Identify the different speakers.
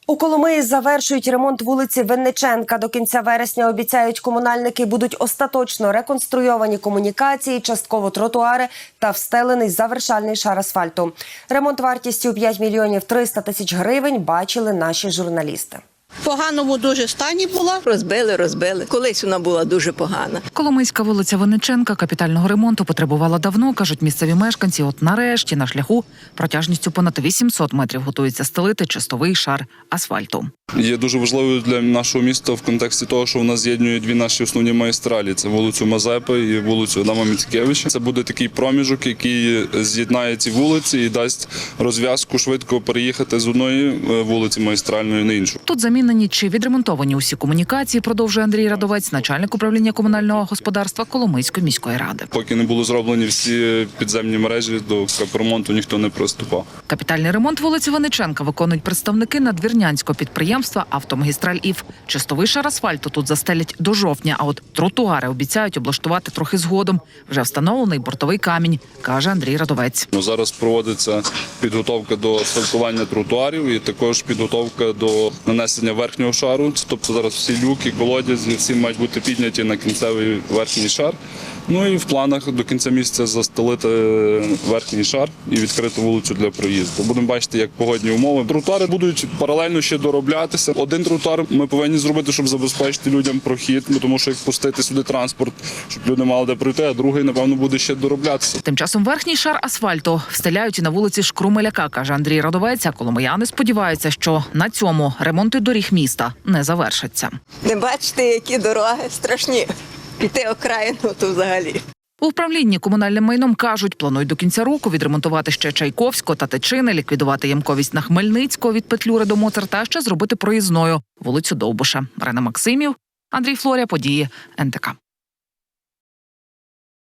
Speaker 1: У Коломиї завершують ремонт вулиці Винниченка. До кінця вересня, обіцяють комунальники, будуть остаточно реконструйовані комунікації, частково тротуари та встелений завершальний шар асфальту. Ремонт вартістю 5 мільйонів 300 тисяч гривень бачили наші журналісти.
Speaker 2: В поганому дуже стані була.
Speaker 3: Розбили. Колись вона була дуже погана.
Speaker 4: Коломийська вулиця Винниченка капітального ремонту потребувала давно, кажуть місцеві мешканці. От нарешті на шляху протяжністю понад 800 метрів готується стелити чистовий шар асфальту.
Speaker 5: Є дуже важливою для нашого міста в контексті того, що у нас з'єднує дві наші основні магістралі. Це вулицю Мазепи і вулицю Адама Міцкевича. Це буде такий проміжок, який з'єднає ці вулиці і дасть розв'язку швидко переїхати з одної вулиці магістральної на іншу.
Speaker 4: Тут замінені чи відремонтовані усі комунікації, продовжує Андрій Радовець, начальник управління комунального господарства Коломийської міської ради.
Speaker 5: Поки не були зроблені всі підземні мережі, до капремонту ніхто не приступав.
Speaker 4: Капітальний ремонт вулиці Винниченка виконують представники надвірнянського підприємства «Автомагістраль ІФ». Чистовий шар асфальту тут застелять до жовтня, а от тротуари обіцяють облаштувати трохи згодом. Вже встановлений бортовий камінь, каже Андрій Радовець.
Speaker 5: Зараз проводиться підготовка до асфальтування тротуарів і також підготовка до нанесення верхнього шару. Тобто зараз всі люки, колодязі, всі мають бути підняті на кінцевий верхній шар. Ну і в планах до кінця місяця застелити верхній шар і відкрити вулицю для проїзду. Будемо бачити, як погодні умови. Тротуари будуть паралельно ще дороблятися. Один тротуар ми повинні зробити, щоб забезпечити людям прохід, тому що як пустити сюди транспорт, щоб люди мали де пройти, а другий, напевно, буде ще дороблятися.
Speaker 4: Тим часом верхній шар асфальту встеляють і на вулиці Шкрумеляка, каже Андрій Радовець. А коломияни сподіваються, що на цьому ремонти доріг міста не завершаться.
Speaker 3: Не бачите, які дороги страшні. Піти окраїну, то взагалі.
Speaker 4: У управлінні комунальним майном кажуть, планують до кінця року відремонтувати ще Чайковського та Тичини, ліквідувати ямковість на Хмельницького від Петлюри до Моцарта, а ще зробити проїзною вулицю Довбуша. Марина Максимів, Андрій Флоря, події НТК.